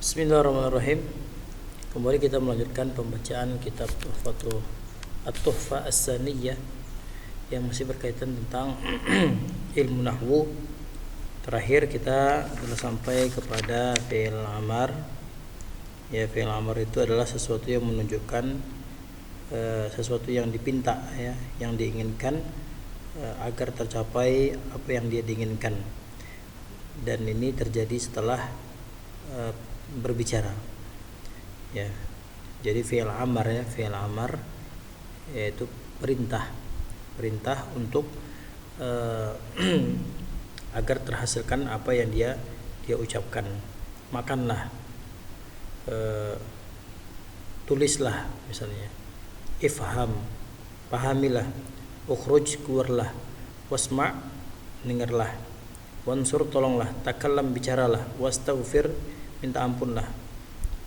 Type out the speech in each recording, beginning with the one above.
Bismillahirrahmanirrahim. Kembali kita melanjutkan pembacaan kitab At-Tuhfah As-Saniyah yang masih berkaitan tentang ilmu nahwu. Terakhir kita telah sampai kepada fi'il amar. Ya, fi'il amar itu adalah sesuatu yang menunjukkan sesuatu yang dipinta, ya, yang diinginkan agar tercapai apa yang dia diinginkan. Dan ini terjadi setelah berbicara. Ya. Jadi fi'il amar, ya, fi'il amar yaitu perintah untuk agar terhasilkan apa yang dia ucapkan. Makanlah, tulislah misalnya, ifham, pahamilah, ukhruj, keluarlah, wasma', dengarlah, wansur, tolonglah, takallam, bicaralah, wastaghfir, minta ampunlah,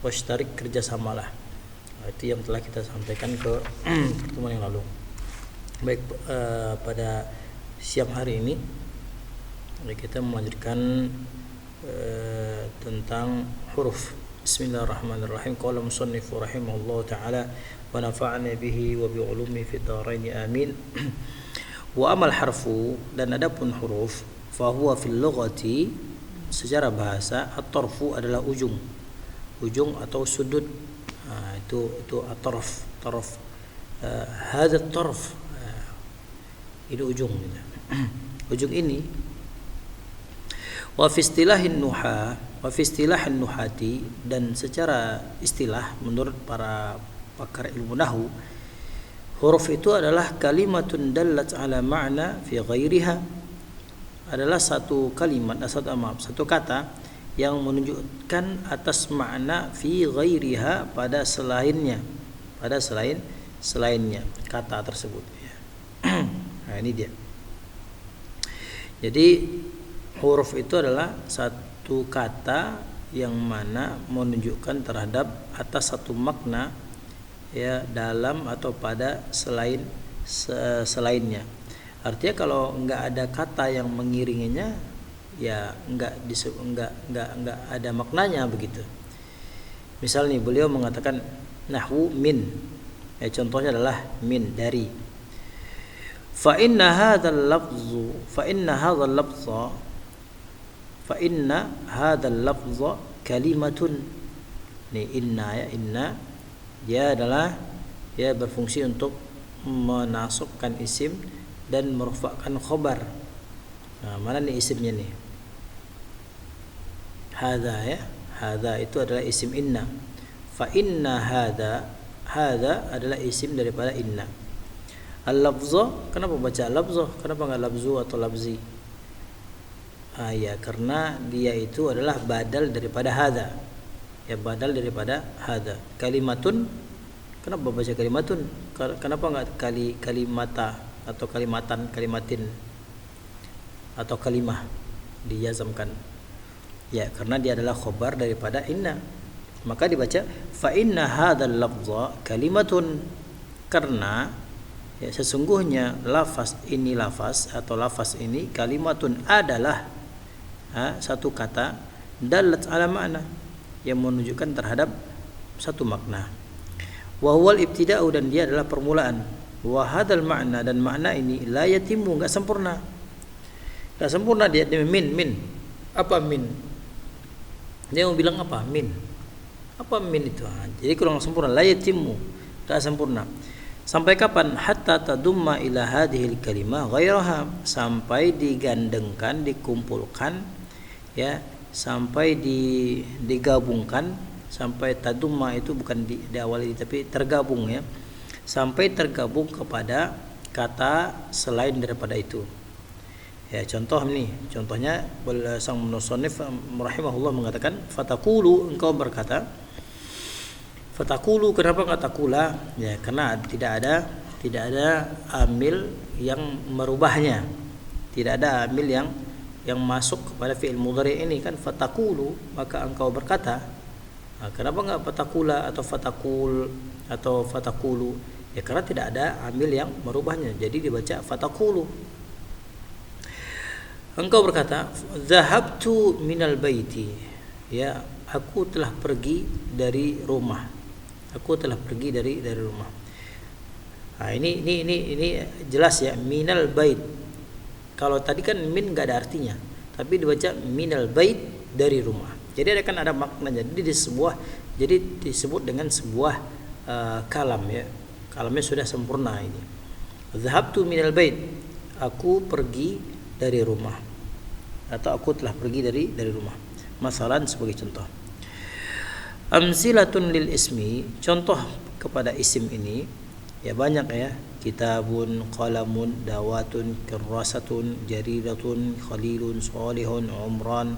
washtarik, kerjasamalah. Itu yang telah kita sampaikan ke pertemuan yang lalu. Baik, pada siang hari ini kita melanjutkan tentang huruf. Bismillahirrahmanirrahim. Qala musannifu rahimahullah ta'ala wa nafa'ana bihi wa bi ulumi fid dharain amin. Wa amal harfu, dan adapun huruf, fa huwa fil lughati, secara bahasa, at-tarfu adalah ujung atau sudut. Itu at-tarf, hadha at-tarf, ini ujung gitu. Ujung ini. Wa fi istilahin nuhati, dan secara istilah menurut para pakar ilmu nahwu, huruf itu adalah kalimatun dallat ala ma'na fi ghairiha, adalah satu kalimat, satu kata yang menunjukkan atas makna fi ghairiha, pada selainnya, selainnya kata tersebut, ya. Nah, ini dia. Jadi huruf itu adalah satu kata yang mana menunjukkan terhadap atas satu makna, ya, dalam atau pada selainnya. Artinya kalau enggak ada kata yang mengiringinya, ya enggak ada maknanya begitu. Misal nih, beliau mengatakan nahwu min. Ya, contohnya adalah min, dari. Fa inna hadzal lafza kalimatun. Nih, inna dia adalah, dia berfungsi untuk menasabkan isim dan merfa'kan khabar. Nah, mana nih isimnya nih? Hadza, ya. Hadza itu adalah isim inna. Fa inna hadza adalah isim daripada inna. Al-lafza, kenapa baca al-lafza? Kenapa enggak lafzu atau lafzi? Ya, karena dia itu adalah badal daripada hadza. Ya, badal daripada hadza. Kalimatun, kenapa baca kalimatun? Kenapa enggak kalimata atau kalimatan, kalimatin atau kalimah dijazamkan? Ya, karena dia adalah khobar daripada inna, maka dibaca fa inna hadzal lafza kalimatun, karena, ya, sesungguhnya lafaz ini kalimatun adalah satu kata, dalat ala makna, yang menunjukkan terhadap satu makna. Wa huwal ibtida'u, dan dia adalah permulaan. Wa hadzal makna, dan makna ini la yatimu, enggak sempurna. Enggak sempurna dia min. Apa min? Dia mau bilang apa? Min. Apa min itu? Jadi kurang sempurna, la yatimu, enggak sempurna. Sampai kapan? Hatta tadumma ila hadhil kalimah ghairaha, sampai digandengkan, dikumpulkan, ya, sampai digabungkan, sampai tadumma itu bukan diawali tapi tergabung, ya, sampai tergabung kepada kata selain daripada itu. Ya, contohnya sang musannif rahimahullah mengatakan fatakulu, engkau berkata. Fatakulu, kenapa enggak takula? Ya, karena tidak ada amil yang merubahnya. Tidak ada amil yang masuk kepada fi'il mudhari ini, kan fatakulu, maka engkau berkata. Nah, kenapa enggak fatakula atau fatakul atau fatakulu? Ya, karena tidak ada amil yang merubahnya. Jadi dibaca fatakulu. Engkau berkata, "Dhahabtu minal baiti." Ya, aku telah pergi dari rumah. Aku telah pergi dari rumah. Nah, ini jelas ya, minal bait. Kalau tadi kan min enggak ada artinya, tapi dibaca minal bait, dari rumah. Jadi ada maknanya. Jadi disebut dengan sebuah kalam ya. Kalamnya sudah sempurna ini. Dhahabtu minal bait. Aku pergi dari rumah. Atau aku telah pergi dari rumah. Masalan sebagai contoh. Amsilatun lil ismi, contoh kepada isim ini ya banyak ya. Kitabun, qalamun, dawatun, kirrasatun, jaridatun, khalilun, salihun, amran,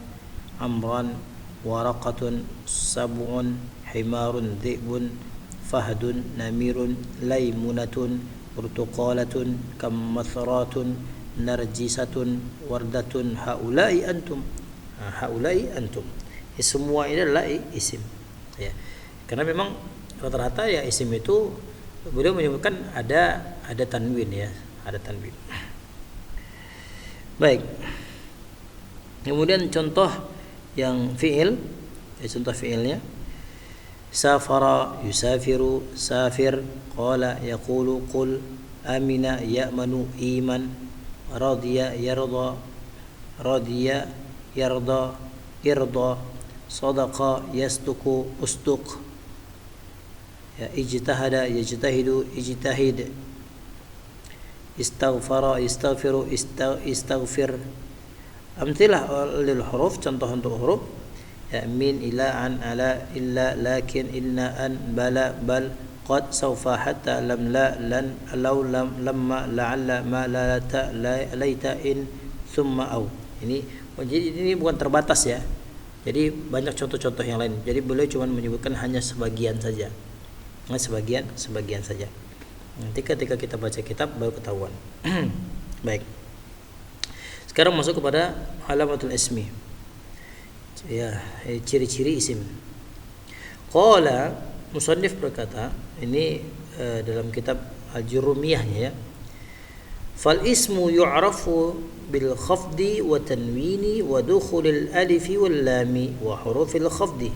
waraqatun, sab'un, himarun, dhi'bun, fahdun, namirun, laimunatun, burtuqalatun, kammathratun, narjisatun, wardatun, haula'i antum. Haula'i antum. Semua ini adalah isim ya. Karena memang rata-rata ya isim itu beliau menyebutkan ada tanwin ya, ada tanwin. Baik. Kemudian contoh yang fi'il, contoh fi'ilnya safara, yusafiru, safir, qala, yaqulu, qul, amina, ya'manu, iman, radiya, yarda, irda, sadaqa, yastuku, ustuk, ya, ijtahada, yajtahidu, ijtahid, istaghfara, yastaghfiru, istaghfir. Amthilah lil huruf, contoh untuk huruf ya, min, ila, an, ala, illa, lakin, inna, an, bala, bal, qad, sawfa, hatta, lam, la, lan, law, lam, lamma, la'alla, ma, la, ta, laita, in, thumma, au. Jadi ini bukan terbatas ya. Jadi banyak contoh-contoh yang lain. Jadi beliau cuma menyebutkan hanya sebagian saja. Sebagian saja. Nanti ketika kita baca kitab baru ketahuan. Baik. Sekarang masuk kepada alamatul ismi. Ya, ciri-ciri isim. Qala, musannif berkata, ini dalam kitab Al-Jurumiyahnya ya. Fal ismu yu'rafu bil khafdi wa tanwini wa dukhulil alifi wal lami wa hurufil khafdi.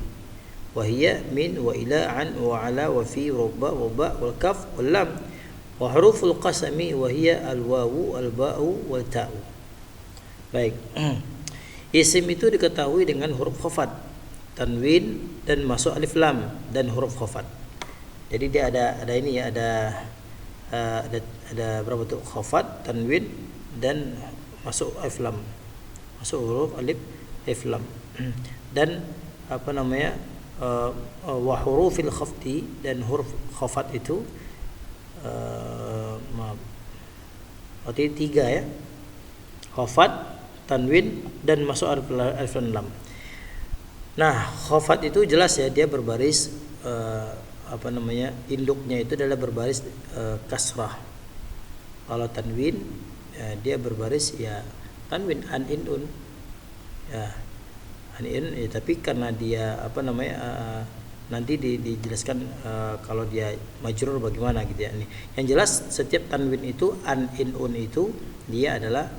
وهي من وإلى عن وعلى وفي ربا وباء والكف واللام وحروف القسم وهي الواو الباء والتاء. Baik. Isim itu diketahui dengan huruf khafat, tanwin dan masuk alif lam dan huruf khafat. Jadi dia ada ini ya, ada berapa tuh? Khafat, tanwin dan masuk alif lam. Masuk huruf alif lam. Dan apa namanya? Wa hurufil khafdi, dan huruf khafat itu berarti 3 ya. Khafat, tanwin dan masuk alif lam. Nah, khafat itu jelas ya, dia berbaris induknya itu adalah berbaris kasrah. Kalau tanwin ya, dia berbaris ya tanwin an, in, un ya. Ya, tapi karena dia nanti dijelaskan kalau dia majrur bagaimana gitu ya. Yang jelas setiap tanwin itu an, in, un itu dia adalah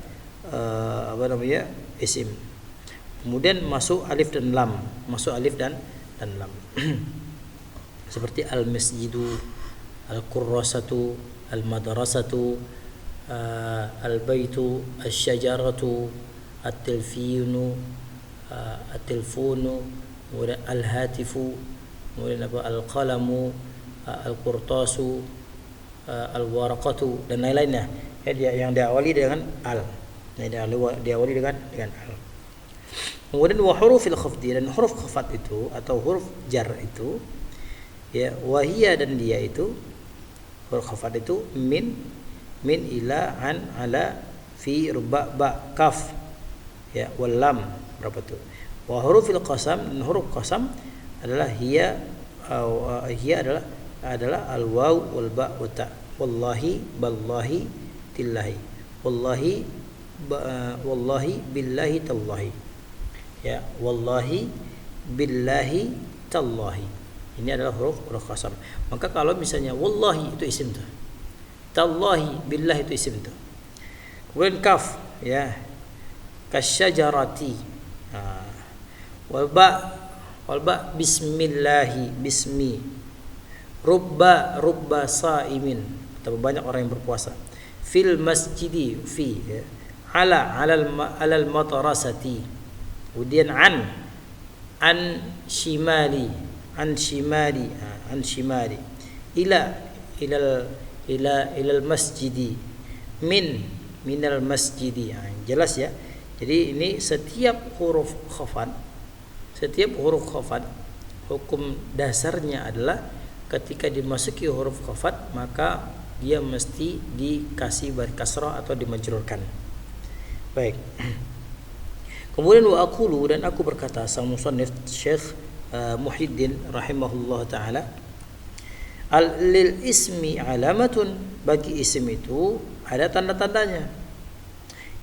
isim. Kemudian masuk alif dan lam, lam. Seperti al-masjidu, al-kurrasatu, al-madrasatu, al-baitu, asy-syajaratu, at-tilfinu, at-tilfunu, kemudian al-hatifu, kemudian al-qalamu, al-qurtasu, al-waraqatu dan lain-lainnya. Ya, yang diawali dengan al. Diawali dengan al. Kemudian wa hurufil khafdi, dan huruf khafat itu atau huruf jar itu ya, wahia, dan dia itu huruf khafat itu min, ila, an, ala, fi, ruba, ba, kaf ya, wal lam. Berapa tuh? Wa hurufil qasam, dan huruf qasam adalah hiya adalah al waw wal ba wa ta. Wallahi, ballahi, tillahi. Wallahi billahi tallahi. Ya, wallahi billahi tallahi. Ini adalah huruf qasam. Maka kalau misalnya wallahi itu isim tuh. Tallahi, billahi itu isim tuh. Kemudian kaf ya. kasyajarati. Wal ba bismillahi, bismi. Rubba saimin, betapa banyak orang yang berpuasa. Fil masjidi, fi ya. Alal matarasati. Kemudian an shimali, ilal masjidi, minal masjidi. Jelas ya. Jadi ini setiap huruf khafat hukum dasarnya adalah ketika dimasuki huruf khafat maka dia mesti dikasih baris kasrah atau dimajrurkan. Baik. Kemudian wa aqulu, dan aku berkata, sang musannif Syekh Muhyiddin rahimahullah taala, lil ismi alamatun, bagi isim itu ada tanda-tandanya.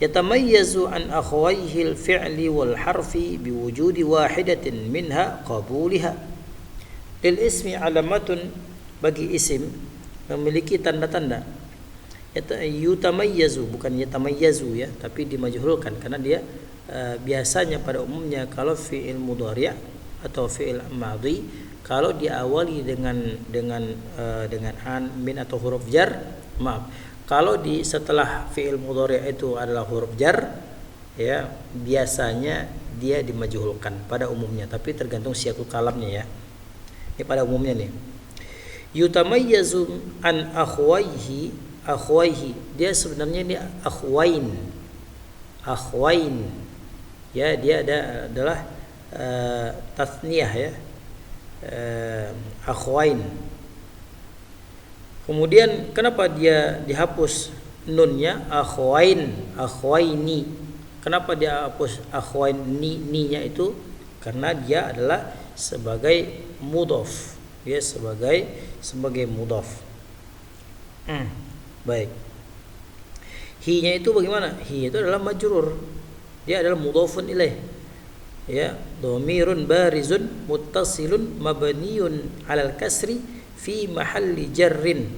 Yatamayyazu an akhawayhi al-fi'li wal harfi biwujudi wahidatin minha qabuliha. Lil ismi alamatun, bagi isim memiliki tanda-tanda. Yutamayyazu, bukan yatamayyazu ya, tapi dimajhulkan karena dia biasanya pada umumnya kalau fi'il mudhari' atau fi'il madhi kalau diawali dengan an, min atau huruf jar, kalau di setelah fi'il mudhari' itu adalah huruf jar, ya biasanya dia dimajhulkan pada umumnya, tapi tergantung siyaqul kalamnya ya. Ini pada umumnya nih. Yutamayyazu an akhwaihi, dia sebenarnya ini akhwain. Ya, dia adalah tasniyah ya. Akhwain. Kemudian kenapa dia dihapus nunnya, akhwaini? Kenapa dia hapus akhwain, ni-nya itu? Karena dia adalah sebagai mudhaf, ya, sebagai mudhaf. Baik. Hi-nya itu bagaimana? Hi itu adalah majrur. Dia adalah mudhafun ilaih. Ya, dhamirun barizun muttasilun mabniyun 'alal kasri fi mahalli jarrin.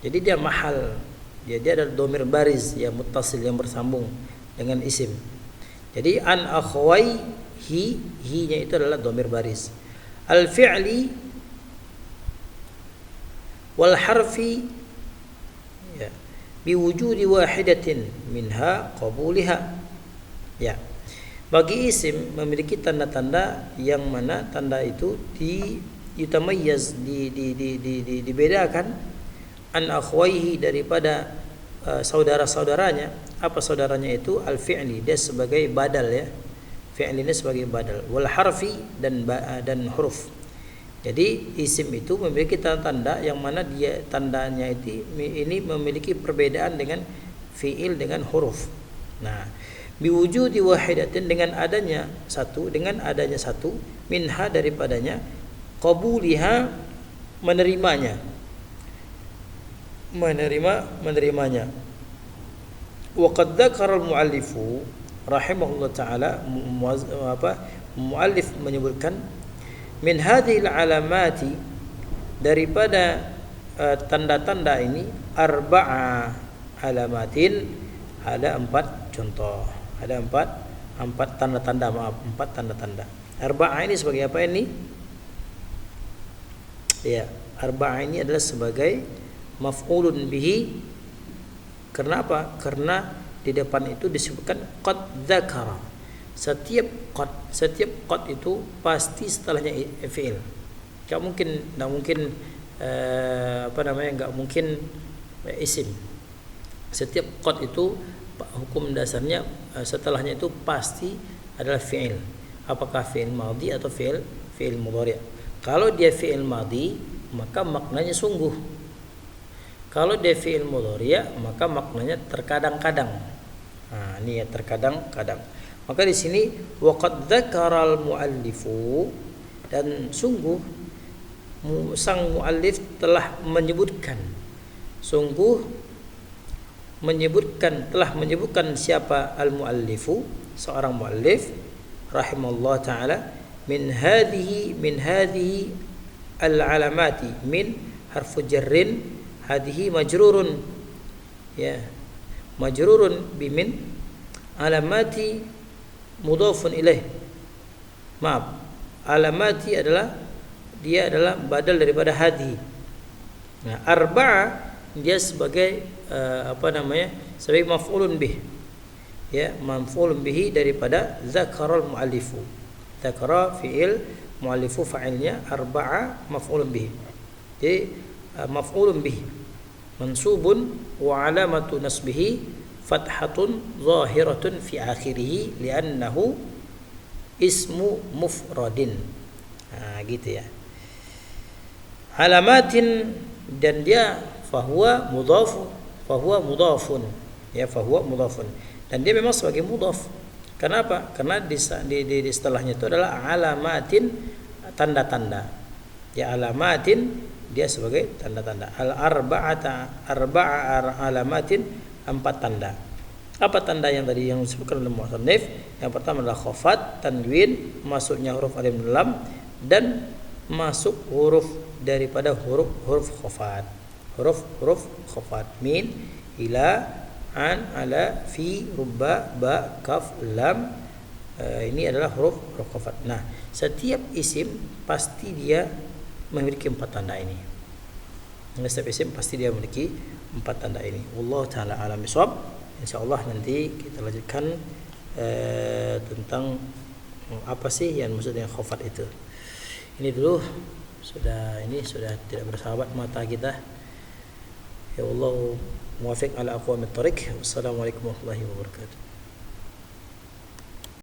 Jadi dia mahal. Dia adalah dhamir bariz ya, muttasil, yang bersambung dengan isim. Jadi an akhwaihi, hi-nya itu adalah dhamir baris. Al-fi'li wal harfi ya, biwujudi wahidatin minha qabuliha. Ya. Bagi isim memiliki tanda-tanda yang mana tanda itu yutamayyaz, dibedakan an akhwaihi, daripada saudara-saudaranya. Apa saudaranya itu? Al-fi'li, dia sebagai badal ya. Fi'li ini sebagai badal. Wal harfi, dan huruf. Jadi isim itu memiliki tanda-tanda yang mana dia tandanya ini memiliki perbedaan dengan fi'il dengan huruf. Nah, biwujudi wahidatin, dengan adanya satu, minha, daripadanya, qabuliha, menerimanya. Wa qad dzakara al-muallifu rahimahullah taala, muallif menyebutkan, min hadhil alamati, daripada tanda-tanda ini, arba'a alamatin, ada 4 contoh, ada empat tanda-tanda, empat tanda-tanda. Arba'a ini sebagai apa ini? Ya, arba'a ini adalah sebagai maf'ulun bihi. Karena apa? Karena di depan itu disebutkan qad dzakara. Setiap qad itu pasti setelahnya fi'il. Enggak mungkin isim. Setiap qad itu hukum dasarnya setelahnya itu pasti adalah fi'il. Apakah fi'il madhi atau fi'il mudhari'? Kalau dia fi'il madhi, maka maknanya sungguh. Kalau dia fi'il mudhari', maka maknanya terkadang-kadang. Nah, ini ya, terkadang-kadang. Maka di sini waqad dzakaral muallifu, dan sungguh sang muallif telah menyebutkan. Telah menyebutkan siapa al-muallifu, seorang muallif rahimallahu taala, min hadhihi al-alamati, min harfu jarrin, Hadhihi majrurun, ya, majrurun bimin, alamati mudhafun ilaih. Maaf, alamati dia adalah badal daripada hadhi. Nah, arba'a dia sebagai sebagai maf'ulun bih, ya, maf'ulun bihi daripada dzakaral muallifu. Dzakara fi'il, muallifu fa'ilnya, arba'a maf'ulun bihi. Jadi maf'ulun bihi mansubun wa alamatu nasbihi fathatun zahiratun fi akhirih li'annahu ismu mufradin. Nah, gitu ya. Alamatin, dan dia fahuwa mudhafun, ya, fahuwa mudhafun, dan dia memang sebagai mudhaf. Kenapa? Karena di setelahnya itu adalah alamatin, tanda-tanda. Ya, alamatin dia sebagai tanda-tanda. Arba'a alamatin, 4 tanda. Apa tanda yang tadi yang disebutkan oleh musannif? Yang pertama adalah khafat, tanwin, masuknya huruf alif lam, dan masuk huruf daripada huruf khafat. Huruf khafat, min, ila, an, ala, fi, rubba, ba, kaf, lam. Ini adalah huruf khafat. Nah, setiap isim pasti dia memiliki 4 tanda ini. Setiap isim pasti dia memiliki 4 tanda ini. Wallahu taala alam bisawab. Insyaallah nanti kita lanjutkan tentang apa sih yang maksudnya khafat itu. Ini dulu sudah tidak bersahabat mata kita. Ya Allah muwafiq ala aqwamit thariq. Wassalamualaikum warahmatullahi wabarakatuh.